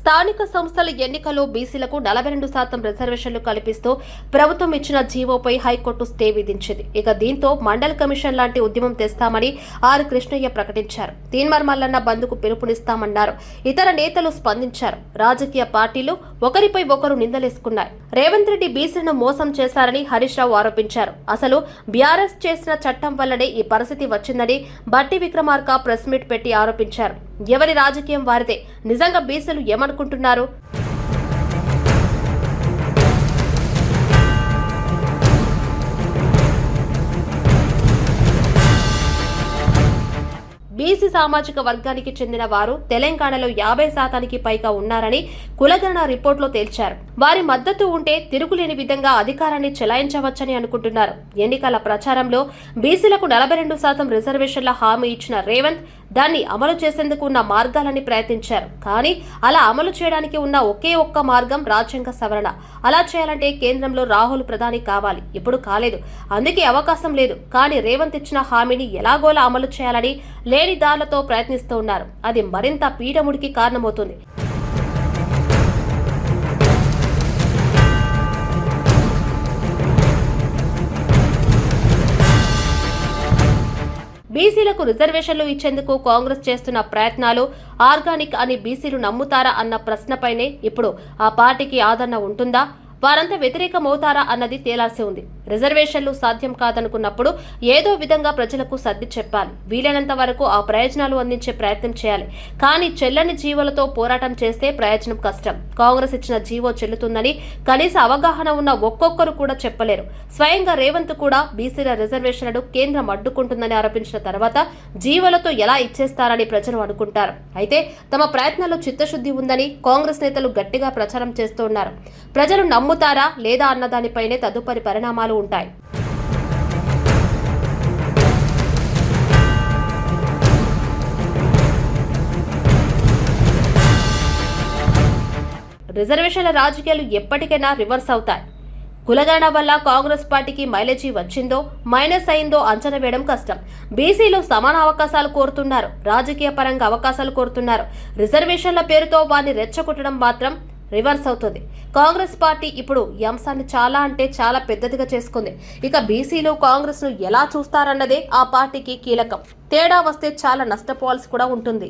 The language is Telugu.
స్థానిక సంస్థల ఎన్నికల్లో బీసీలకు 42% రిజర్వేషన్లు కల్పిస్తూ ప్రభుత్వం ఇచ్చిన జీవోపై హైకోర్టు స్టే విధించింది. ఇక దీంతో మండల్ కమిషన్ లాంటి ఉద్యమం తెస్తామని ఆర్ కృష్ణయ్య ప్రకటించారు. తీన్మార్ మల్లన్న బంద్కు పిలుపునిస్తామన్నారు. ఇతర నేతలు స్పందించారు. రాజకీయ పార్టీలు ఒకరిపై ఒకరు నిందలేసుకున్నాయి. రేవంత్ రెడ్డి బీసీలను మోసం చేశారని హరీష్ రావు ఆరోపించారు. అసలు బీఆర్ఎస్ చేసిన చట్టం వల్లనే ఈ పరిస్థితి వచ్చిందని బట్టి విక్రమార్క ప్రెస్ మీట్ పెట్టి ఆరోపించారు. ఎవరి రాజకీయం వారిదే. నిజంగా బీసీలు ఏమనుకుంటున్నారు? బీసీ సామాజిక వర్గానికి చెందిన వారు తెలంగాణలో 50% పైగా ఉన్నారని కులగణన రిపోర్టులో తేల్చారు. వారి మద్దతు ఉంటే తిరుగులేని విధంగా అధికారాన్ని చెలాయించవచ్చని అనుకుంటున్నారు. ఎన్నికల ప్రచారంలో బీసీలకు 42% రిజర్వేషన్ల హామీ ఇచ్చిన రేవంత్ దాన్ని అమలు చేసేందుకు ఉన్న మార్గాలని ప్రయత్నించారు. కానీ అలా అమలు చేయడానికి ఉన్న ఒకే ఒక్క మార్గం రాజ్యాంగ సవరణ. అలా చేయాలంటే కేంద్రంలో రాహుల్ ప్రధాని కావాలి. ఇప్పుడు కాలేదు, అందుకే అవకాశం లేదు. కానీ రేవంత్ ఇచ్చిన హామీని ఎలాగోలా అమలు చేయాలని లేని దారులతో ప్రయత్నిస్తూ ఉన్నారు. అది మరింత పీడముడికి కారణమవుతుంది. బీసీలకు రిజర్వేషన్లు ఇచ్చేందుకు కాంగ్రెస్ చేస్తున్న ప్రయత్నాలు ఆర్గానిక్ అని బీసీలు నమ్ముతారా అన్న ప్రశ్నపైనే ఇప్పుడు ఆ పార్టీకి ఆదరణ ఉంటుందా, వారంతా వ్యతిరేకమవుతారా అన్నది తేలాల్సి ఉంది. రిజర్వేషన్లు సాధ్యం కాదనుకున్నప్పుడు ఏదో విధంగా ప్రజలకు సర్ది చెప్పాలి. వీలైనంత వరకు ఆ ప్రయోజనాలు అందించే ప్రయత్నం చేయాలి. కానీ చెల్లని జీవోలతో పోరాటం చేస్తే ప్రయోజనం కష్టం. కాంగ్రెస్ ఇచ్చిన జీవో చెల్లుతుందని కనీస అవగాహన ఉన్న ఒక్కొక్కరు కూడా చెప్పలేరు. స్వయంగా రేవంత్ కూడా బీసీల రిజర్వేషన్లను కేంద్రం అడ్డుకుంటుందని ఆరోపించిన తర్వాత జీవోలతో ఎలా ఇచ్చేస్తారని ప్రజలు అనుకుంటారు. అయితే తమ ప్రయత్నాల్లో చిత్తశుద్ధి ఉందని కాంగ్రెస్ నేతలు గట్టిగా ప్రచారం చేస్తున్నారు. ప్రజలు నమ్ముతారా లేదా అన్న దానిపైనే తదుపరి పరిణామాలు ఉంటాయి. రిజర్వేషన్ల రాజకీయాలు ఎప్పటికైనా రివర్స్ అవుతాయి. కులగణన వల్ల కాంగ్రెస్ పార్టీకి మైలేజీ వచ్చిందో మైనస్ అయిందో అంచనా వేయడం కష్టం. బీసీలు సమాన అవకాశాలు కోరుతున్నారు, రాజకీయ పరంగా అవకాశాలు కోరుతున్నారు. రిజర్వేషన్ల పేరుతో వారిని రెచ్చగొట్టడం మాత్రం రివర్స్ అవుతుంది. కాంగ్రెస్ పార్టీ ఇప్పుడు ఈ అంశాన్ని చాలా పెద్దదిగా చేసుకుంది. ఇక బీసీలు కాంగ్రెస్ ను ఎలా చూస్తారన్నదే ఆ పార్టీకి కీలకం. తేడా వస్తే చాలా నష్టపోవాల్సి కూడా ఉంటుంది.